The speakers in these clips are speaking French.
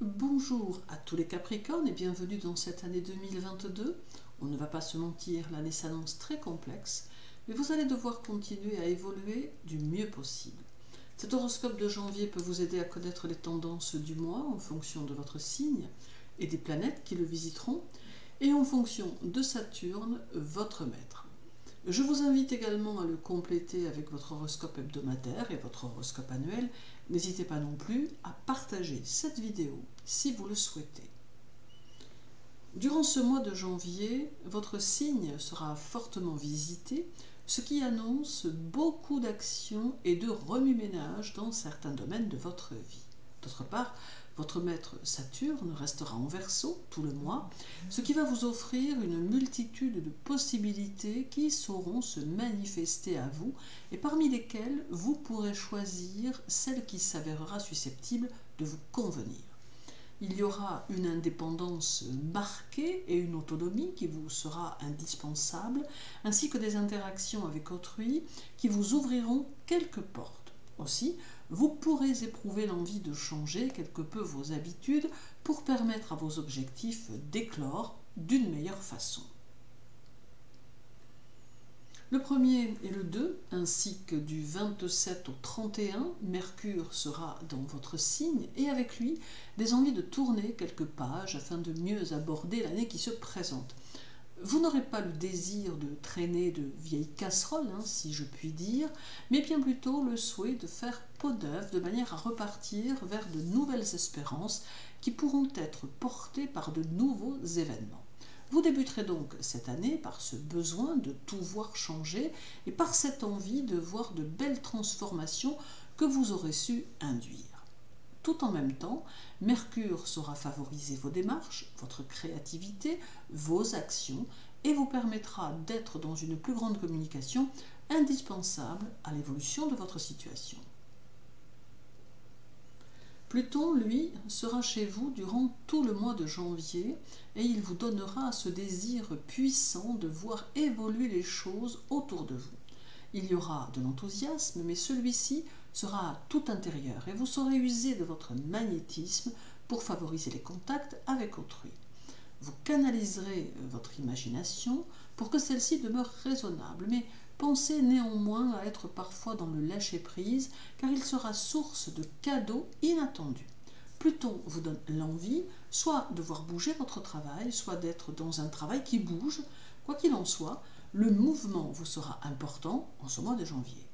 Bonjour à tous les Capricornes et bienvenue dans cette année 2022. On ne va pas se mentir, l'année s'annonce très complexe, mais vous allez devoir continuer à évoluer du mieux possible. Cet horoscope de janvier peut vous aider à connaître les tendances du mois en fonction de votre signe et des planètes qui le visiteront, et en fonction de Saturne, votre maître. Je vous invite également à le compléter avec votre horoscope hebdomadaire et votre horoscope annuel. N'hésitez pas non plus à partager cette vidéo si vous le souhaitez. Durant ce mois de janvier, votre signe sera fortement visité, ce qui annonce beaucoup d'actions et de remue-ménage dans certains domaines de votre vie. D'autre part, votre maître Saturne restera en Verseau tout le mois, ce qui va vous offrir une multitude de possibilités qui sauront se manifester à vous et parmi lesquelles vous pourrez choisir celle qui s'avérera susceptible de vous convenir. Il y aura une indépendance marquée et une autonomie qui vous sera indispensable, ainsi que des interactions avec autrui qui vous ouvriront quelques portes. Aussi, vous pourrez éprouver l'envie de changer quelque peu vos habitudes pour permettre à vos objectifs d'éclore d'une meilleure façon. Le 1er et le 2, ainsi que du 27 au 31, Mercure sera dans votre signe et avec lui, des envies de tourner quelques pages afin de mieux aborder l'année qui se présente. Vous n'aurez pas le désir de traîner de vieilles casseroles, si je puis dire, mais bien plutôt le souhait de faire peau neuve de manière à repartir vers de nouvelles espérances qui pourront être portées par de nouveaux événements. Vous débuterez donc cette année par ce besoin de tout voir changer et par cette envie de voir de belles transformations que vous aurez su induire. Tout en même temps, Mercure saura favoriser vos démarches, votre créativité, vos actions et vous permettra d'être dans une plus grande communication indispensable à l'évolution de votre situation. Pluton, lui, sera chez vous durant tout le mois de janvier et il vous donnera ce désir puissant de voir évoluer les choses autour de vous. Il y aura de l'enthousiasme, mais celui-ci sera tout intérieur et vous saurez user de votre magnétisme pour favoriser les contacts avec autrui. Vous canaliserez votre imagination pour que celle-ci demeure raisonnable, mais pensez néanmoins à être parfois dans le lâcher-prise car il sera source de cadeaux inattendus. Pluton vous donne l'envie soit de voir bouger votre travail, soit d'être dans un travail qui bouge. Quoi qu'il en soit, le mouvement vous sera important en ce mois de janvier.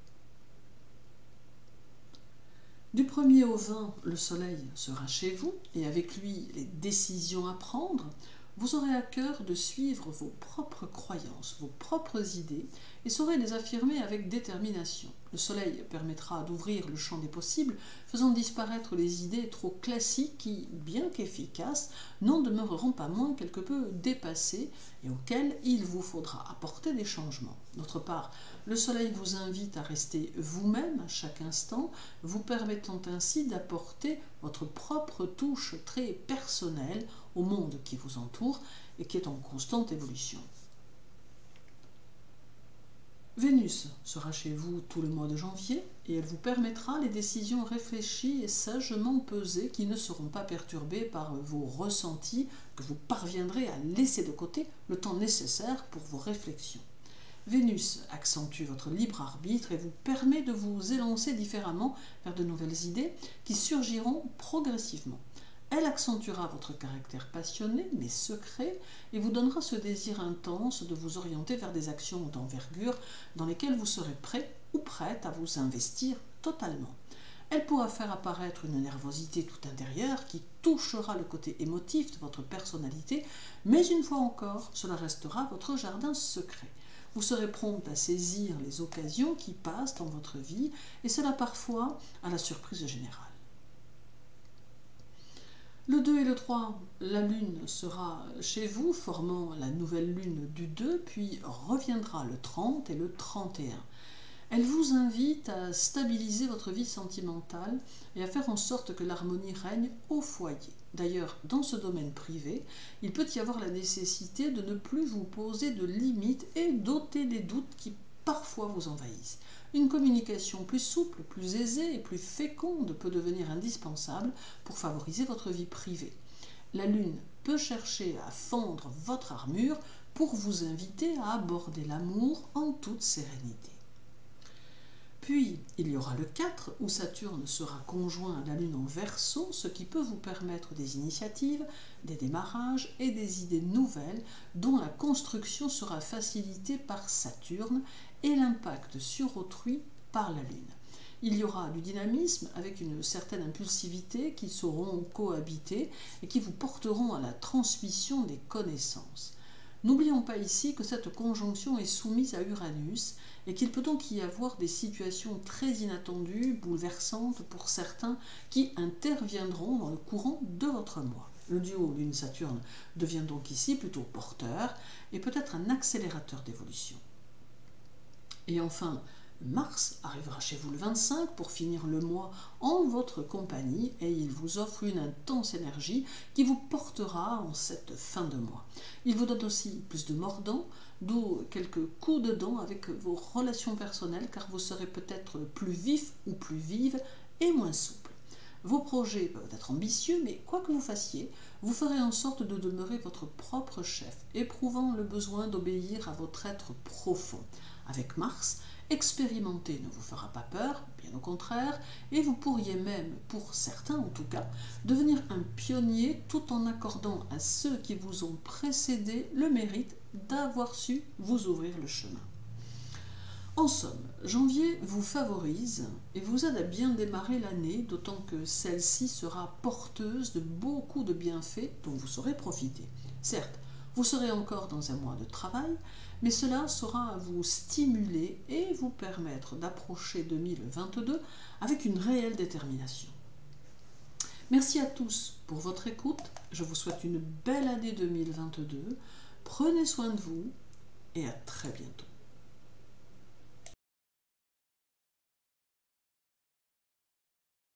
Du 1er au 20, le soleil sera chez vous et avec lui les décisions à prendre. Vous aurez à cœur de suivre vos propres croyances, vos propres idées et saurez les affirmer avec détermination. Le soleil permettra d'ouvrir le champ des possibles, faisant disparaître les idées trop classiques qui, bien qu'efficaces, n'en demeureront pas moins quelque peu dépassées et auxquelles il vous faudra apporter des changements. D'autre part, le soleil vous invite à rester vous-même à chaque instant, vous permettant ainsi d'apporter votre propre touche très personnelle au monde qui vous entoure et qui est en constante évolution. Vénus sera chez vous tout le mois de janvier et elle vous permettra les décisions réfléchies et sagement pesées qui ne seront pas perturbées par vos ressentis que vous parviendrez à laisser de côté le temps nécessaire pour vos réflexions. Vénus accentue votre libre arbitre et vous permet de vous élancer différemment vers de nouvelles idées qui surgiront progressivement. Elle accentuera votre caractère passionné mais secret et vous donnera ce désir intense de vous orienter vers des actions d'envergure dans lesquelles vous serez prêt ou prête à vous investir totalement. Elle pourra faire apparaître une nervosité tout intérieure qui touchera le côté émotif de votre personnalité, mais une fois encore, cela restera votre jardin secret. Vous serez prompte à saisir les occasions qui passent dans votre vie et cela parfois à la surprise générale. Le 2 et le 3, la lune sera chez vous, formant la nouvelle lune du 2, puis reviendra le 30 et le 31. Elle vous invite à stabiliser votre vie sentimentale et à faire en sorte que l'harmonie règne au foyer. D'ailleurs, dans ce domaine privé, il peut y avoir la nécessité de ne plus vous poser de limites et d'ôter des doutes qui parfois vous envahissent. Une communication plus souple, plus aisée et plus féconde peut devenir indispensable pour favoriser votre vie privée. La Lune peut chercher à fendre votre armure pour vous inviter à aborder l'amour en toute sérénité. Puis, il y aura le 4 où Saturne sera conjoint à la Lune en Verseau, ce qui peut vous permettre des initiatives, des démarrages et des idées nouvelles dont la construction sera facilitée par Saturne et l'impact sur autrui par la Lune. Il y aura du dynamisme avec une certaine impulsivité qui sauront cohabiter et qui vous porteront à la transmission des connaissances. N'oublions pas ici que cette conjonction est soumise à Uranus et qu'il peut donc y avoir des situations très inattendues, bouleversantes pour certains, qui interviendront dans le courant de votre mois. Le duo Lune-Saturne devient donc ici plutôt porteur et peut-être un accélérateur d'évolution. Et enfin, Mars arrivera chez vous le 25 pour finir le mois en votre compagnie et il vous offre une intense énergie qui vous portera en cette fin de mois. Il vous donne aussi plus de mordant, d'où quelques coups de dents avec vos relations personnelles car vous serez peut-être plus vif ou plus vive et moins souple. Vos projets peuvent être ambitieux, mais quoi que vous fassiez, vous ferez en sorte de demeurer votre propre chef, éprouvant le besoin d'obéir à votre être profond. Avec Mars, expérimenter ne vous fera pas peur, bien au contraire, et vous pourriez même, pour certains en tout cas, devenir un pionnier tout en accordant à ceux qui vous ont précédé le mérite d'avoir su vous ouvrir le chemin. En somme, janvier vous favorise et vous aide à bien démarrer l'année, d'autant que celle-ci sera porteuse de beaucoup de bienfaits dont vous saurez profiter. Certes, vous serez encore dans un mois de travail, mais cela saura vous stimuler et vous permettre d'approcher 2022 avec une réelle détermination. Merci à tous pour votre écoute, je vous souhaite une belle année 2022, prenez soin de vous et à très bientôt.